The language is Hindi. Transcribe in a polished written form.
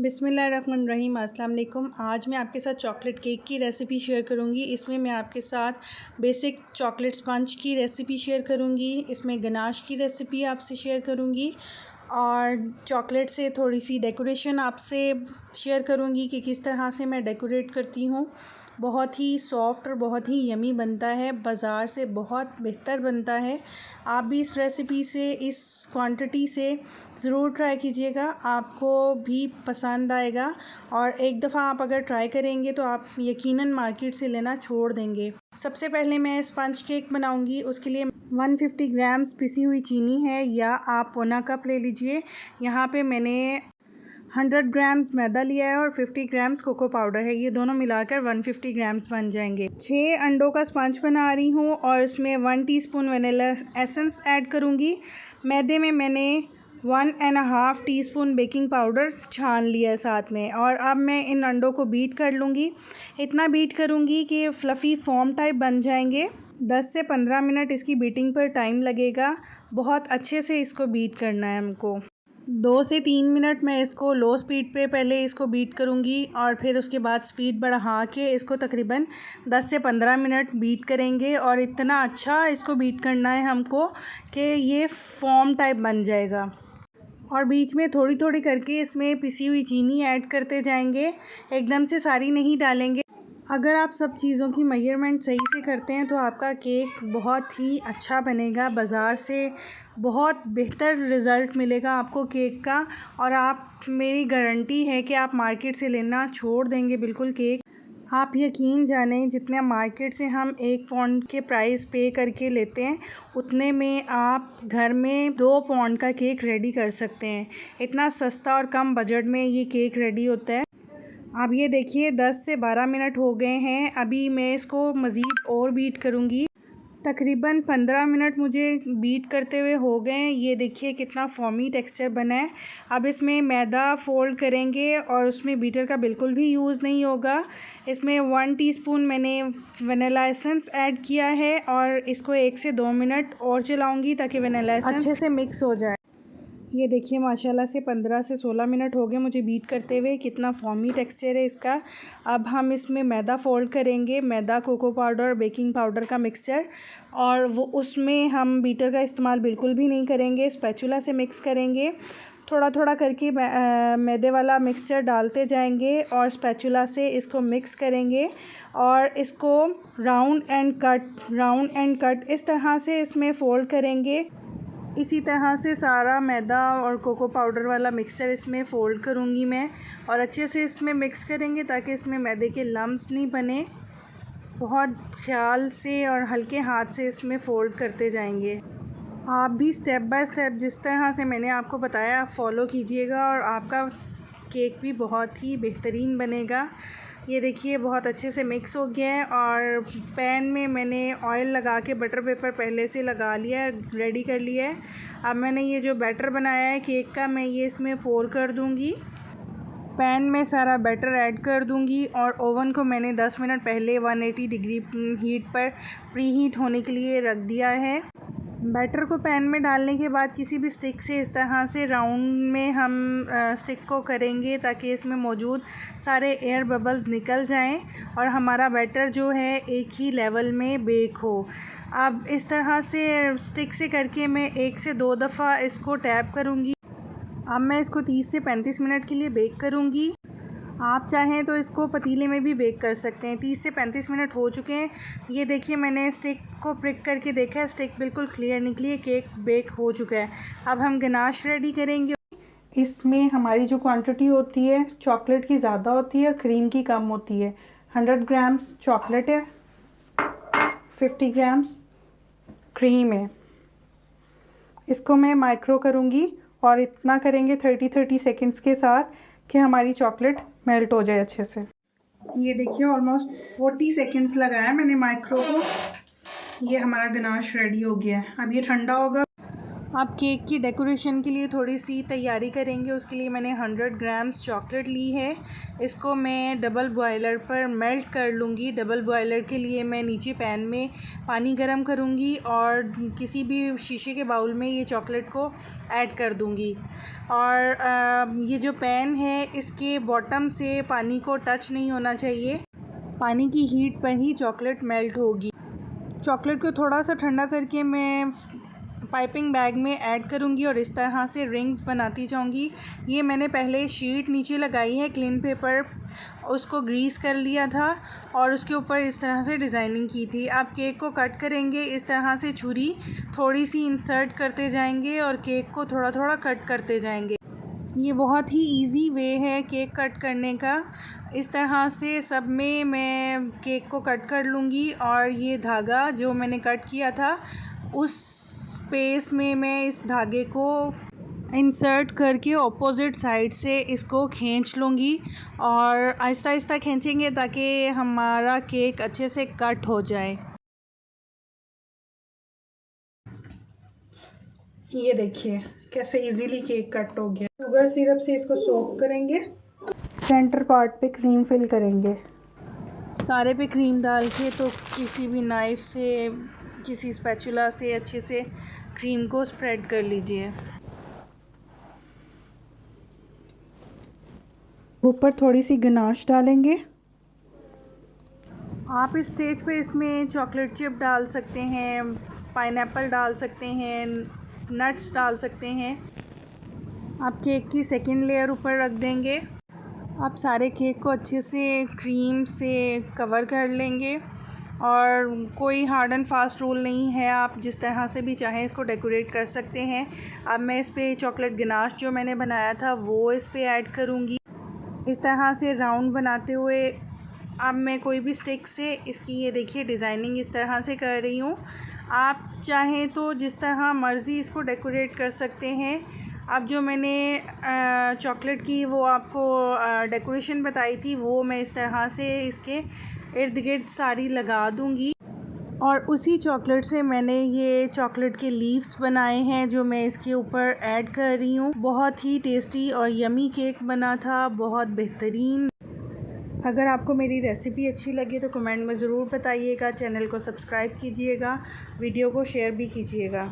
बिस्मिल्लाहिर्रहमानिर्रहीम। अस्सलाम वालेकुम। आज मैं आपके साथ चॉकलेट केक की रेसिपी शेयर करूंगी। इसमें मैं आपके साथ बेसिक चॉकलेट स्पंज की रेसिपी शेयर करूंगी, इसमें गनाश की रेसिपी आपसे शेयर करूंगी और चॉकलेट से थोड़ी सी डेकोरेशन आपसे शेयर करूंगी कि किस तरह से मैं डेकोरेट करती हूँ। बहुत ही सॉफ्ट और बहुत ही यमी बनता है, बाज़ार से बहुत बेहतर बनता है। आप भी इस रेसिपी से, इस क्वांटिटी से ज़रूर ट्राई कीजिएगा, आपको भी पसंद आएगा। और एक दफ़ा आप अगर ट्राई करेंगे तो आप यकीनन मार्केट से लेना छोड़ देंगे। सबसे पहले मैं स्पंज केक बनाऊंगी। उसके लिए 150 ग्राम्स पिसी हुई चीनी है, या आप पौना कप ले लीजिए। यहाँ पे मैंने 100 ग्राम्स मैदा लिया है और 50 ग्राम्स कोको पाउडर है। ये दोनों मिलाकर 150 ग्राम्स बन जाएंगे। 6 अंडों का स्पंज बना रही हूँ और इसमें 1 टीस्पून वनीला एसेंस ऐड करूँगी। मैदे में मैंने 1.5 टीस्पून बेकिंग पाउडर छान लिया है साथ में। और अब मैं इन अंडों को बीट कर लूँगी। इतना बीट करूँगी कि फ्लफ़ी फॉर्म टाइप बन जाएंगे। 10 से 15 मिनट इसकी बीटिंग पर टाइम लगेगा। बहुत अच्छे से इसको बीट करना है हमको। 2 से 3 मिनट मैं इसको लो स्पीड पे पहले इसको बीट करूँगी और फिर उसके बाद स्पीड बढ़ा के इसको तकरीबन 10 से 15 मिनट बीट करेंगे। और इतना अच्छा इसको बीट करना है हमको कि ये फॉर्म टाइप बन जाएगा। और बीच में थोड़ी थोड़ी करके इसमें पिसी हुई चीनी ऐड करते जाएंगे, एकदम से सारी नहीं डालेंगे। अगर आप सब चीज़ों की मेजरमेंट सही से करते हैं तो आपका केक बहुत ही अच्छा बनेगा। बाज़ार से बहुत बेहतर रिज़ल्ट मिलेगा आपको केक का। और आप, मेरी गारंटी है कि आप मार्केट से लेना छोड़ देंगे बिल्कुल केक। आप यकीन जानें, जितने मार्केट से हम 1 पाउंड के प्राइस पे करके लेते हैं, उतने में आप घर में 2 पाउंड का केक रेडी कर सकते हैं। इतना सस्ता और कम बजट में ये केक रेडी होता है। अब ये देखिए 10 से 12 मिनट हो गए हैं। अभी मैं इसको मज़ीद और बीट करूँगी। तकरीबन 15 मिनट मुझे बीट करते हुए हो गए हैं। ये देखिए कितना फॉर्मी टेक्सचर बना है। अब इसमें मैदा फ़ोल्ड करेंगे और उसमें बीटर का बिल्कुल भी यूज़ नहीं होगा। इसमें 1 टीस्पून मैंने वनीला एसेंस ऐड किया है और इसको 1 से 2 मिनट और चलाऊँगी ताकि वनीला एसेंस अच्छे से मिक्स हो जाए। ये देखिए माशाल्लाह से 15 से 16 मिनट हो गए मुझे बीट करते हुए। कितना फॉर्मी टेक्सचर है इसका। अब हम इसमें मैदा फ़ोल्ड करेंगे, मैदा, कोको पाउडर, बेकिंग पाउडर का मिक्सचर। और वो उसमें हम बीटर का इस्तेमाल बिल्कुल भी नहीं करेंगे, स्पैचुला से मिक्स करेंगे। थोड़ा थोड़ा करके मैदे वाला मिक्सचर डालते जाएंगे और स्पैचुला से इसको मिक्स करेंगे। और इसको राउंड एंड कट इस तरह से इसमें फ़ोल्ड करेंगे। इसी तरह से सारा मैदा और कोको पाउडर वाला मिक्सचर इसमें फ़ोल्ड करूँगी मैं। और अच्छे से इसमें मिक्स करेंगे ताकि इसमें मैदे के लम्स नहीं बने। बहुत ख्याल से और हल्के हाथ से इसमें फ़ोल्ड करते जाएंगे। आप भी स्टेप बाय स्टेप जिस तरह से मैंने आपको बताया आप फ़ॉलो कीजिएगा और आपका केक भी बहुत ही बेहतरीन बनेगा। ये देखिए बहुत अच्छे से मिक्स हो गया है। और पैन में मैंने ऑयल लगा के बटर पेपर पहले से लगा लिया है, रेडी कर लिया है। अब मैंने ये जो बैटर बनाया है केक का, मैं ये इसमें पोर कर दूँगी। पैन में सारा बैटर ऐड कर दूंगी और ओवन को मैंने 10 मिनट पहले 180 डिग्री हीट पर प्री हीट होने के लिए रख दिया है। बैटर को पैन में डालने के बाद किसी भी स्टिक से इस तरह से राउंड में हम स्टिक को करेंगे ताकि इसमें मौजूद सारे एयर बबल्स निकल जाएं और हमारा बैटर जो है एक ही लेवल में बेक हो। अब इस तरह से स्टिक से करके मैं 1 से 2 दफ़ा इसको टैप करूँगी। अब मैं इसको 30 से 35 मिनट के लिए बेक करूँगी। आप चाहें तो इसको पतीले में भी बेक कर सकते हैं। 30 से 35 मिनट हो चुके हैं। ये देखिए मैंने स्टिक को प्रिक करके देखा है, स्टिक बिल्कुल क्लियर निकली है, केक बेक हो चुका है। अब हम गनाश रेडी करेंगे। इसमें हमारी जो क्वांटिटी होती है चॉकलेट की ज़्यादा होती है और क्रीम की कम होती है। 100 ग्राम्स चॉकलेट है, 50 ग्राम्स क्रीम है। इसको मैं माइक्रो करूँगी और इतना करेंगे 30 सेकंड्स के साथ कि हमारी चॉकलेट मेल्ट हो जाए अच्छे से। ये देखिए ऑलमोस्ट 40 सेकंड्स लगाया मैंने माइक्रो को। ये हमारा गनाश रेडी हो गया है। अब ये ठंडा होगा। आप केक की डेकोरेशन के लिए थोड़ी सी तैयारी करेंगे। उसके लिए मैंने 100 ग्राम्स चॉकलेट ली है। इसको मैं डबल बॉयलर पर मेल्ट कर लूँगी। डबल बॉयलर के लिए मैं नीचे पैन में पानी गरम करूँगी और किसी भी शीशे के बाउल में ये चॉकलेट को ऐड कर दूँगी। और ये जो पैन है इसके बॉटम से पानी को टच नहीं होना चाहिए। पानी की हीट पर ही चॉकलेट मेल्ट होगी। चॉकलेट को थोड़ा सा ठंडा करके मैं पाइपिंग बैग में ऐड करूँगी और इस तरह से रिंग्स बनाती जाऊँगी। ये मैंने पहले शीट नीचे लगाई है क्लीन पेपर, उसको ग्रीस कर लिया था और उसके ऊपर इस तरह से डिज़ाइनिंग की थी। आप केक को कट करेंगे इस तरह से छुरी थोड़ी सी इंसर्ट करते जाएंगे और केक को थोड़ा थोड़ा कट करते जाएंगे। ये बहुत ही इजी वे है केक कट करने का। इस तरह से सब में मैं केक को कट कर लूँगी और ये धागा जो मैंने कट किया था उस स्पेस में मैं इस धागे को इंसर्ट करके ऑपोजिट साइड से इसको खींच लूँगी और आहिस्ता आहिस्ता खींचेंगे ताकि हमारा केक अच्छे से कट हो जाए। ये देखिए कैसे इजीली केक कट हो गया। शुगर सिरप से इसको सोक करेंगे। सेंटर पार्ट पे क्रीम फिल करेंगे। सारे पे क्रीम डाल के तो किसी भी नाइफ़ से किसी स्पैचुला से अच्छे से क्रीम को स्प्रेड कर लीजिए। ऊपर थोड़ी सी गनाश डालेंगे। आप इस स्टेज पे इसमें चॉकलेट चिप डाल सकते हैं, पाइनएप्पल डाल सकते हैं, नट्स डाल सकते हैं। आप केक की सेकंड लेयर ऊपर रख देंगे। आप सारे केक को अच्छे से क्रीम से कवर कर लेंगे और कोई हार्ड एंड फास्ट रूल नहीं है, आप जिस तरह से भी चाहें इसको डेकोरेट कर सकते हैं। अब मैं इस पे चॉकलेट गनाश जो मैंने बनाया था वो इस पे ऐड करूँगी। इस तरह से राउंड बनाते हुए अब मैं कोई भी स्टिक से इसकी ये देखिए डिज़ाइनिंग इस तरह से कर रही हूँ। आप चाहें तो जिस तरह मर्ज़ी इसको डेकोरेट कर सकते हैं। अब जो मैंने चॉकलेट की वो आपको डेकोरेशन बताई थी वो मैं इस तरह से इसके इर्द गिर्द सारी लगा दूँगी और उसी चॉकलेट से मैंने ये चॉकलेट के लीव्स बनाए हैं जो मैं इसके ऊपर ऐड कर रही हूँ। बहुत ही टेस्टी और यमी केक बना था, बहुत बेहतरीन। अगर आपको मेरी रेसिपी अच्छी लगी तो कमेंट में ज़रूर बताइएगा। चैनल को सब्सक्राइब कीजिएगा, वीडियो को शेयर भी कीजिएगा।